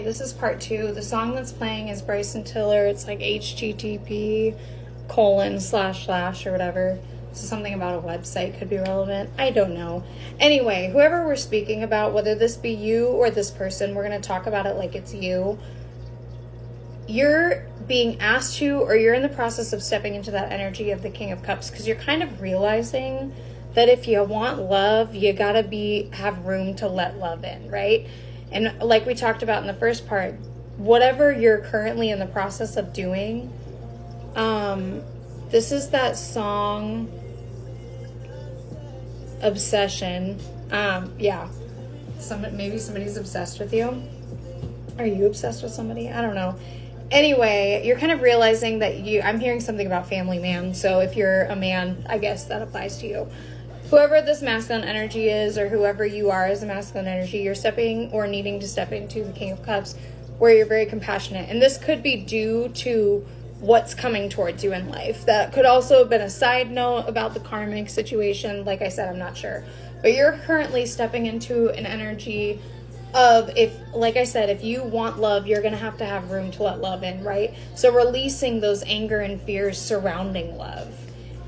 This is part 2. The song that's playing is Bryson Tiller. It's like http:// or whatever. So something about a website could be relevant. I don't know. Anyway, whoever we're speaking about, whether this be you or this person, we're going to talk about it like it's you. You're being asked to, or you're in the process of stepping into that energy of the King of Cups, because you're kind of realizing that if you want love, you gotta have room to let love in, right? And like we talked about in the first part, whatever you're currently in the process of doing, this is that song, Obsession. Yeah. Maybe somebody's obsessed with you. Are you obsessed with somebody? I don't know. Anyway, you're kind of realizing that I'm hearing something about family man. So if you're a man, I guess that applies to you. Whoever this masculine energy is, or whoever you are as a masculine energy, you're stepping or needing to step into the King of Cups, where you're very compassionate. And this could be due to what's coming towards you in life. That could also have been a side note about the karmic situation. Like I said, I'm not sure. But you're currently stepping into an energy of, like I said, if you want love, you're going to have room to let love in, right? So releasing those anger and fears surrounding love.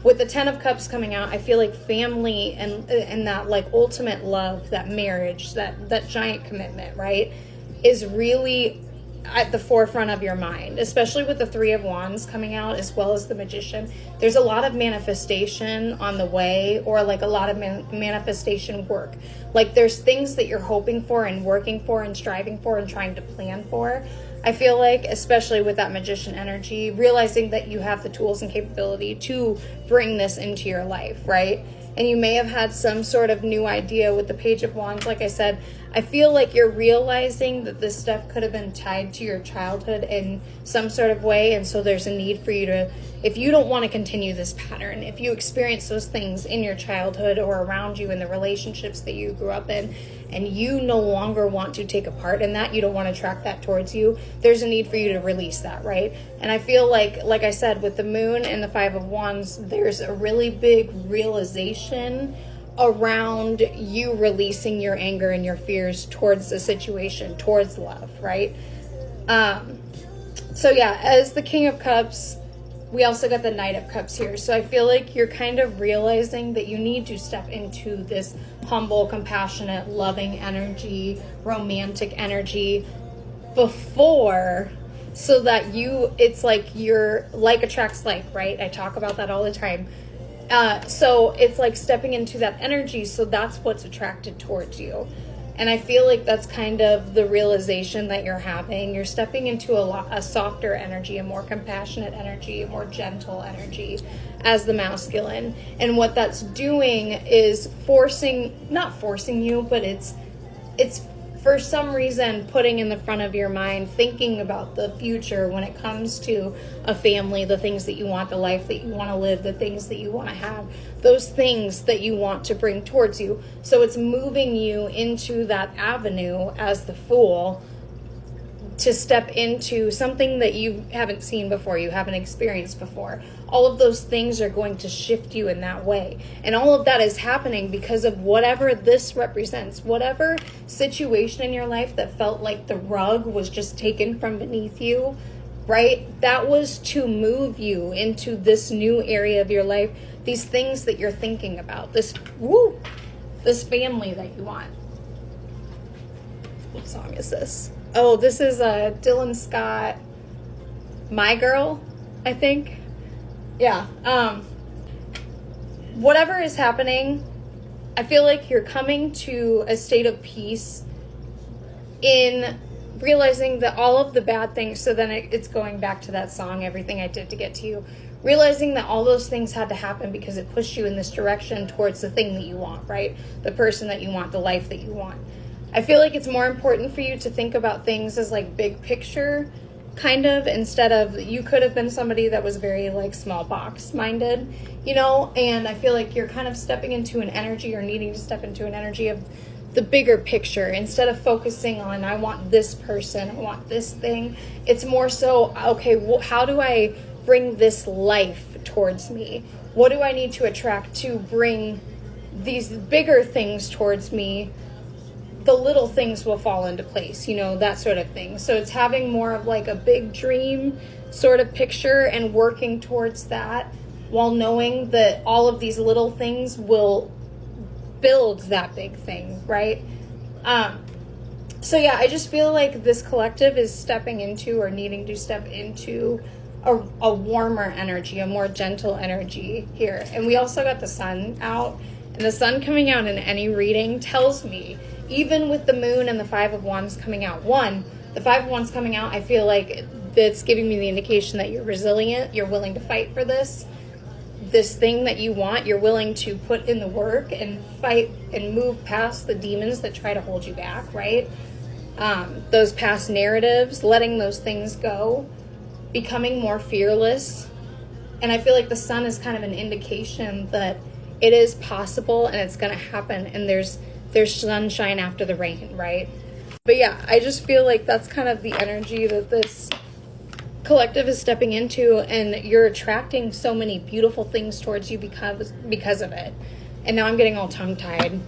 With the 10 of Cups coming out, I feel like family and that like ultimate love, that marriage, that giant commitment, right, is really at the forefront of your mind, especially with the 3 of Wands coming out, as well as the Magician. There's a lot of manifestation on the way, or like a lot of manifestation work. Like there's things that you're hoping for and working for and striving for and trying to plan for. I feel like, especially with that Magician energy, realizing that you have the tools and capability to bring this into your life, right? And you may have had some sort of new idea with the Page of Wands. Like I said, I feel like you're realizing that this stuff could have been tied to your childhood in some sort of way. And so there's a need for you to, if you don't want to continue this pattern, if you experience those things in your childhood or around you in the relationships that you grew up in, and you no longer want to take a part in that, you don't want to attract that towards you, there's a need for you to release that, right? And I feel like I said, with the Moon and the 5 of Wands, there's a really big realization around you releasing your anger and your fears towards the situation, towards love, right? So yeah, as the King of Cups, we also got the Knight of Cups here. So I feel like you're kind of realizing that you need to step into this humble, compassionate, loving energy, romantic energy before, so that it's like you're like attracts like, right? I talk about that all the time. So it's like stepping into that energy. So that's what's attracted towards you. And I feel like that's kind of the realization that you're having. You're stepping into a softer energy, a more compassionate energy, a more gentle energy as the masculine. And what that's doing is not forcing you, but it's for some reason putting in the front of your mind, thinking about the future when it comes to a family, the things that you want, the life that you want to live, the things that you want to have, those things that you want to bring towards you. So it's moving you into that avenue as the Fool, to step into something that you haven't seen before, you haven't experienced before. All of those things are going to shift you in that way. And all of that is happening because of whatever this represents. Whatever situation in your life that felt like the rug was just taken from beneath you, right? That was to move you into this new area of your life. These things that you're thinking about. This family that you want. What song is this? Oh, this is Dylan Scott, My Girl, I think. Yeah. Whatever is happening, I feel like you're coming to a state of peace in realizing that all of the bad things, so then it's going back to that song, Everything I Did to Get to You, realizing that all those things had to happen because it pushed you in this direction towards the thing that you want, right? The person that you want, the life that you want. I feel like it's more important for you to think about things as like big picture, kind of, instead of, you could have been somebody that was very like small box minded, you know, and I feel like you're kind of stepping into an energy, or needing to step into an energy of the bigger picture, instead of focusing on, I want this person, I want this thing. It's more so, okay, well, how do I bring this life towards me? What do I need to attract to bring these bigger things towards me the little things will fall into place, you know, that sort of thing. So it's having more of like a big dream sort of picture and working towards that while knowing that all of these little things will build that big thing, right? So yeah, I just feel like this collective is stepping into or needing to step into a warmer energy, a more gentle energy here. And we also got the sun out, and the sun coming out in any reading tells me, even with the moon and the Five of Wands coming out, the Five of Wands coming out, I feel like that's giving me the indication that you're resilient, you're willing to fight for this thing that you want, you're willing to put in the work and fight and move past the demons that try to hold you back, right? Those past narratives, letting those things go, becoming more fearless. And I feel like the sun is kind of an indication that it is possible and it's going to happen, and there's sunshine after the rain, right? But yeah, I just feel like that's kind of the energy that this collective is stepping into, and you're attracting so many beautiful things towards you because of it. And now I'm getting all tongue-tied.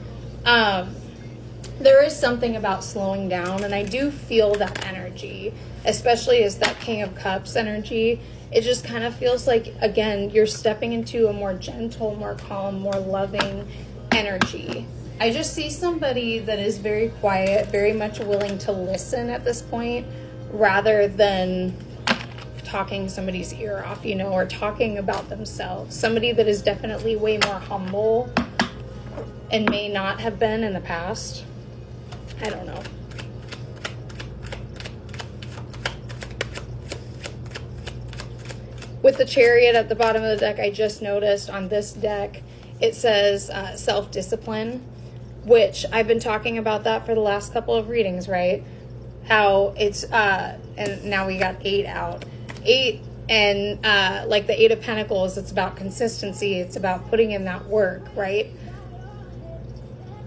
There is something about slowing down, and I do feel that energy, especially as that King of Cups energy. It just kind of feels like, again, you're stepping into a more gentle, more calm, more loving energy. I just see somebody that is very quiet, very much willing to listen at this point, rather than talking somebody's ear off, you know, or talking about themselves. Somebody that is definitely way more humble and may not have been in the past. I don't know. With the Chariot at the bottom of the deck, I just noticed on this deck, it says self-discipline, which I've been talking about that for the last couple of readings, right? How it's, and now we got 8 out. 8 and like the 8 of Pentacles, it's about consistency. It's about putting in that work, right?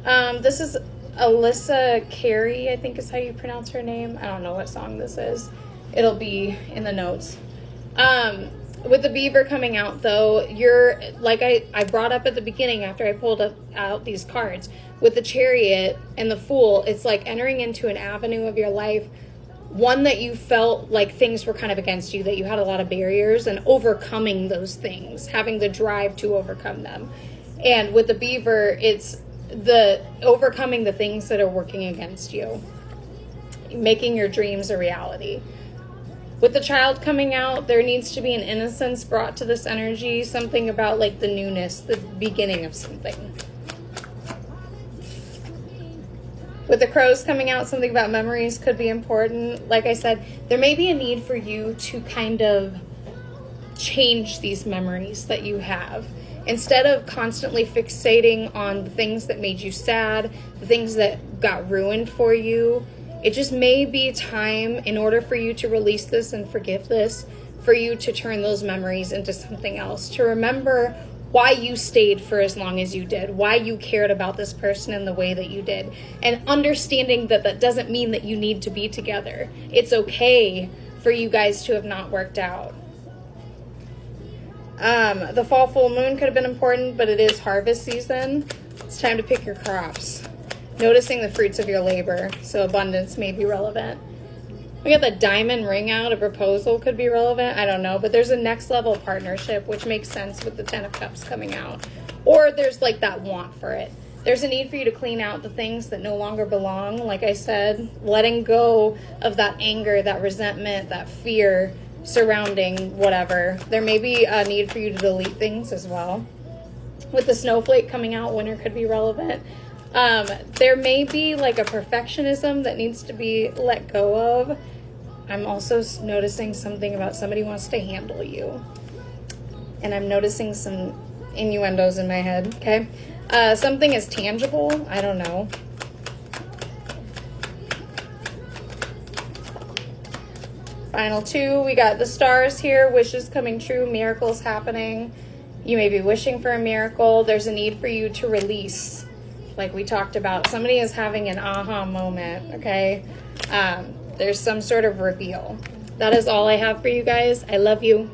This is Alessia Carey, I think is how you pronounce her name. I don't know what song this is. It'll be in the notes. With the Beaver coming out, though, you're, like I brought up at the beginning after I pulled out these cards, with the Chariot and the Fool, it's like entering into an avenue of your life, one that you felt like things were kind of against you, that you had a lot of barriers, and overcoming those things, having the drive to overcome them. And with the Beaver, it's the overcoming the things that are working against you, making your dreams a reality. With the Child coming out, there needs to be an innocence brought to this energy, something about like the newness, the beginning of something. With the Crows coming out, something about memories could be important. Like I said, there may be a need for you to kind of change these memories that you have. Instead of constantly fixating on the things that made you sad, the things that got ruined for you, it just may be time, in order for you to release this and forgive this, for you to turn those memories into something else. To remember why you stayed for as long as you did, why you cared about this person in the way that you did, and understanding that that doesn't mean that you need to be together. It's okay for you guys to have not worked out. The fall full moon could have been important, but it is harvest season. It's time to pick your crops. Noticing the fruits of your labor, so abundance may be relevant. We got the diamond ring out, a proposal could be relevant, I don't know, but there's a next level partnership, which makes sense with the 10 of Cups coming out. Or there's like that want for it. There's a need for you to clean out the things that no longer belong, like I said, letting go of that anger, that resentment, that fear surrounding whatever. There may be a need for you to delete things as well. With the snowflake coming out, winter could be relevant. There may be like a perfectionism that needs to be let go of. I'm also noticing something about somebody wants to handle you. And I'm noticing some innuendos in my head, okay? Something is tangible. I don't know. Final 2, we got the stars here, wishes coming true, miracles happening. You may be wishing for a miracle. There's a need for you to release. Like we talked about, somebody is having an aha moment, okay? There's some sort of reveal. That is all I have for you guys. I love you.